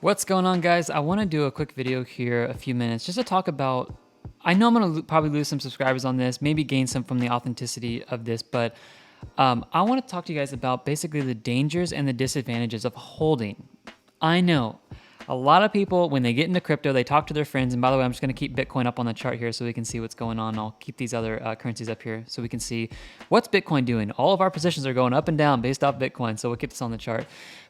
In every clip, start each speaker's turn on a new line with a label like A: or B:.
A: What's going on, guys? I want to do a quick video here, a few minutes, just to talk about. I know I'm going to probably lose some subscribers on this, maybe gain some from the authenticity of this, but I want to talk to you guys about basically the dangers and the disadvantages of holding. I know a lot of people, when they get into crypto, they talk to their friends. And by the way, I'm just going to keep Bitcoin up on the chart here so we can see what's going on. I'll keep these other currencies up here so we can see what's Bitcoin doing. All of our positions are going up and down based off Bitcoin, so we'll keep this on the chart.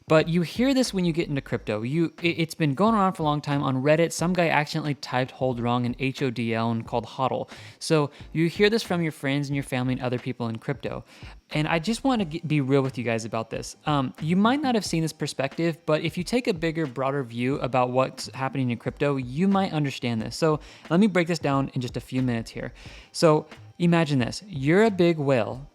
A: But you hear this when you get into crypto. It's been going on for a long time. On Reddit, some guy accidentally typed hold wrong in HODL and called HODL. So you hear this from your friends and your family and other people in crypto. And I just want to be real with you guys about this. You might not have seen this perspective, but if you take a bigger, broader view about what's happening in crypto, you might understand this. So let me break this down in just a few minutes here. So imagine this. You're a big whale,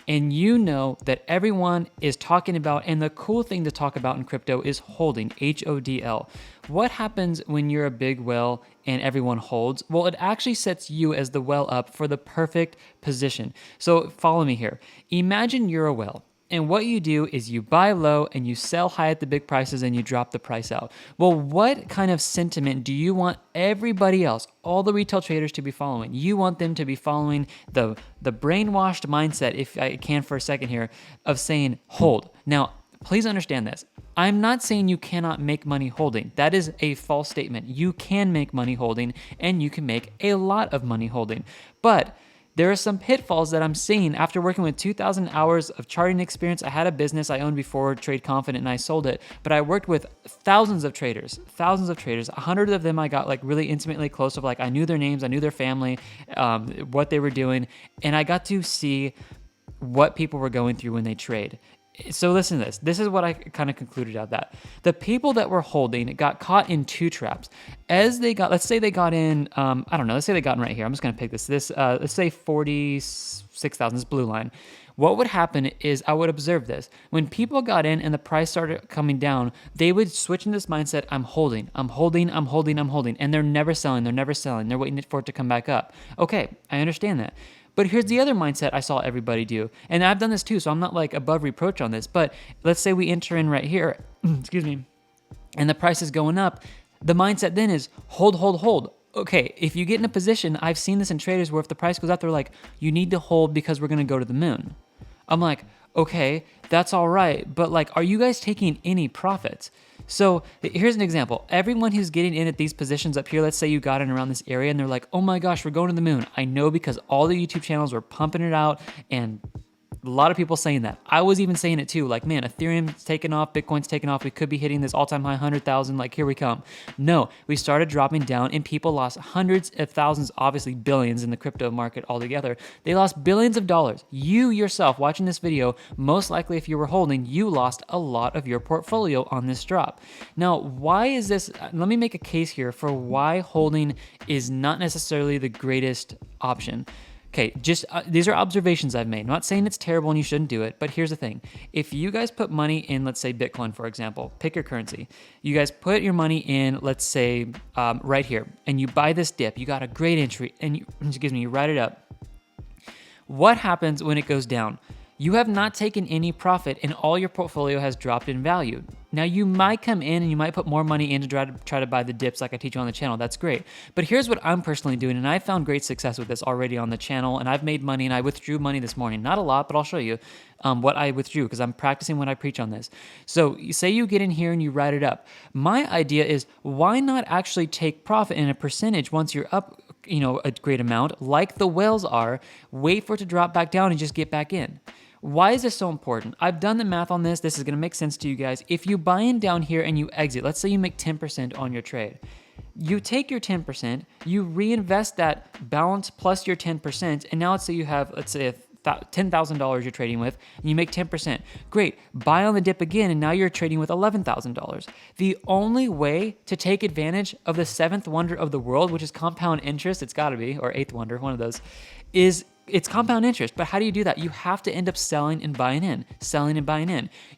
A: and you know that everyone is talking about, and the cool thing to talk about in crypto is holding, HODL. What happens when you're a big whale and everyone holds? Well, it actually sets you as the whale up for the perfect position. So follow me here. Imagine you're a whale. And what you do is you buy low and you sell high at the big prices and you drop the price out. Well, what kind of sentiment do you want everybody else, all the retail traders, to be following? You want them to be following the brainwashed mindset, if I can for a second here, of saying hold. Now, please understand this. I'm not saying you cannot make money holding. That is a false statement. You can make money holding and you can make a lot of money holding. But there are some pitfalls that I'm seeing after working with 2,000 hours of charting experience. I had a business I owned before, Trade Confident, and I sold it. But I worked with thousands of traders. 100 of them I got like really intimately close of, like I knew their names, I knew their family, what they were doing, and I got to see what people were going through when they trade. So listen to this. This is what I kind of concluded out of that. The people that were holding got caught in two traps. As they got, let's say they got in, I don't know, let's say they got in right here. I'm just going to pick this. Let's say 46,000, this blue line. What would happen is I would observe this. When people got in and the price started coming down, they would switch into this mindset, I'm holding. And they're never selling. They're waiting for it to come back up. Okay, I understand that. But here's the other mindset I saw everybody do. And I've done this too, so I'm not like above reproach on this. But let's say we enter in right here, excuse me, and the price is going up. The mindset then is hold. Okay, if you get in a position, I've seen this in traders where if the price goes up, they're like, you need to hold because we're going to go to the moon. I'm like, okay, that's all right. But like, are you guys taking any profits? So here's an example. Everyone who's getting in at these positions up here, let's say you got in around this area and they're like, oh my gosh, we're going to the moon. I know because all the YouTube channels were pumping it out and a lot of people saying that. I was even saying it too. Like, man, Ethereum's taking off, Bitcoin's taking off. We could be hitting this all-time high 100,000. Like, here we come. No, we started dropping down and people lost hundreds of thousands, obviously billions in the crypto market altogether. They lost billions of dollars. You yourself watching this video, most likely if you were holding, you lost a lot of your portfolio on this drop. Now, why is this? Let me make a case here for why holding is not necessarily the greatest option. Okay, just these are observations I've made. I'm not saying it's terrible and you shouldn't do it, but here's the thing. If you guys put money in, let's say Bitcoin, for example, pick your currency. You guys put your money in, let's say, right here, and you buy this dip. You got a great entry, and you write it up. What happens when it goes down? You have not taken any profit and all your portfolio has dropped in value. Now you might come in and you might put more money in to try to buy the dips like I teach you on the channel. That's great. But here's what I'm personally doing, and I found great success with this already on the channel, and I've made money and I withdrew money this morning. Not a lot, but I'll show you what I withdrew because I'm practicing what I preach on this. So say you get in here and you write it up. My idea is why not actually take profit in a percentage once you're up, a great amount, like the whales are, wait for it to drop back down and just get back in. Why is this so important? I've done the math on this. This is going to make sense to you guys. If you buy in down here and you exit, let's say you make 10% on your trade. You take your 10%, you reinvest that balance plus your 10%, and now let's say you have, $10,000 you're trading with, and you make 10%. Great, buy on the dip again, and now you're trading with $11,000. The only way to take advantage of the seventh wonder of the world, which is compound interest, it's got to be, or eighth wonder, one of those, is it's compound interest. But how do you do that? You have to end up selling and buying in.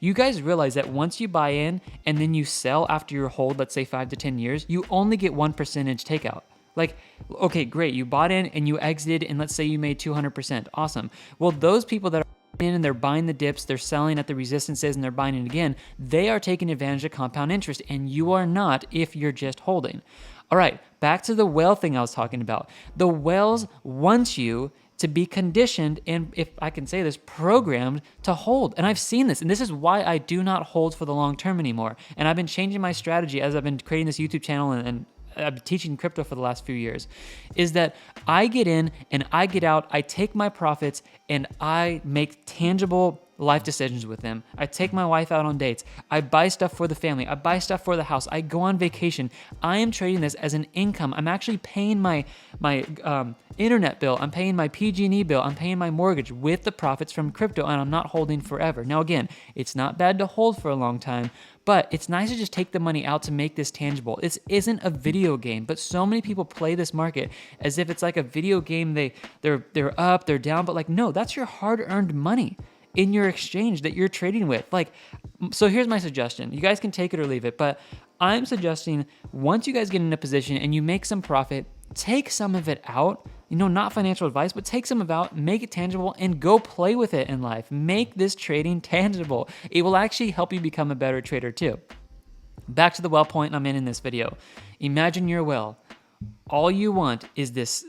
A: You guys realize that once you buy in and then you sell after your hold, let's say 5 to 10 years, you only get 1% takeout. Like, okay, great, you bought in and you exited, and let's say you made 200%. Awesome. Well, those people that are in and they're buying the dips, they're selling at the resistances, and they're buying it again, they are taking advantage of compound interest, and you are not if you're just holding. All right, back to the whale thing I was talking about. The whales want you to be conditioned and, if I can say this, programmed to hold. And I've seen this, and this is why I do not hold for the long term anymore. And I've been changing my strategy as I've been creating this YouTube channel and I've been teaching crypto for the last few years, is that I get in and I get out, I take my profits and I make tangible life decisions with them. I take my wife out on dates. I buy stuff for the family. I buy stuff for the house. I go on vacation. I am trading this as an income. I'm actually paying my internet bill. I'm paying my PG&E bill. I'm paying my mortgage with the profits from crypto, and I'm not holding forever. Now, again, it's not bad to hold for a long time, but it's nice to just take the money out to make this tangible. This isn't a video game, but so many people play this market as if it's like a video game. They're up, they're down, but like, no, that's your hard-earned money in your exchange that you're trading with. Like, so here's my suggestion. You guys can take it or leave it, but I'm suggesting once you guys get in a position and you make some profit, take some of it out. Not financial advice, but take some of it out, make it tangible, and go play with it in life. Make this trading tangible. It will actually help you become a better trader too. Back to the whale point I'm in this video. Imagine you're a whale. All you want is this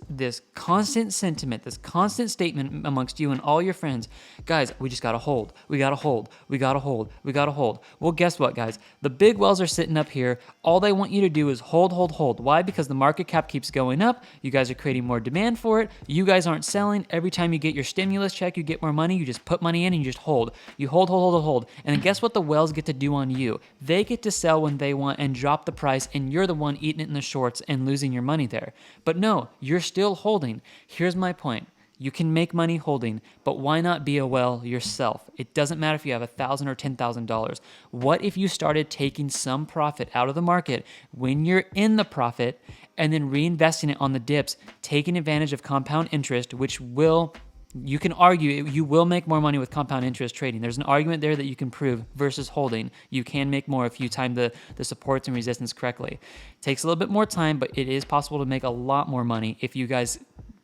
A: constant sentiment, this constant statement amongst you and all your friends. Guys, we just got to hold. We got to hold. We got to hold. We got to hold. Well, guess what, guys? The big whales are sitting up here. All they want you to do is hold, hold, hold. Why? Because the market cap keeps going up. You guys are creating more demand for it. You guys aren't selling. Every time you get your stimulus check, you get more money. You just put money in and you just hold. You hold, hold, hold, hold. And then guess what the whales get to do on you? They get to sell when they want and drop the price, and you're the one eating it in the shorts and losing your money there. But no, you're still holding. Here's my point. You can make money holding, but why not be a whale yourself? It doesn't matter if you have $1,000 or $10,000. What if you started taking some profit out of the market when you're in the profit and then reinvesting it on the dips, taking advantage of compound interest, which will, you can argue, you will make more money with compound interest trading. There's an argument there that you can prove versus holding. You can make more if you time the supports and resistance correctly. It takes a little bit more time, but it is possible to make a lot more money if you guys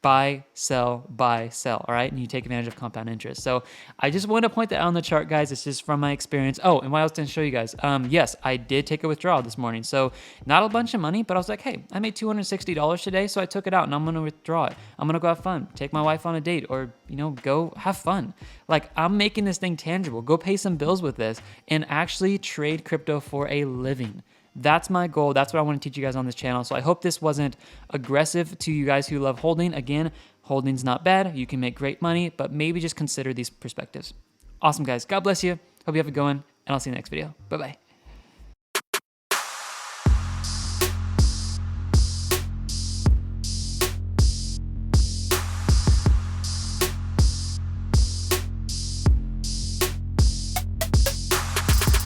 A: buy, sell, all right? And you take advantage of compound interest. So I just want to point that out on the chart, guys. It's just from my experience. Oh, and what I was going to show you guys. Yes, I did take a withdrawal this morning. So not a bunch of money, but I was like, hey, I made $260 today, so I took it out and I'm going to withdraw it. I'm going to go have fun, take my wife on a date, or, go have fun. Like, I'm making this thing tangible. Go pay some bills with this and actually trade crypto for a living. That's my goal. That's what I want to teach you guys on this channel. So I hope this wasn't aggressive to you guys who love holding. Again, holding's not bad. You can make great money, but maybe just consider these perspectives. Awesome, guys. God bless you. Hope you have it going, and I'll see you in the next video. Bye-bye.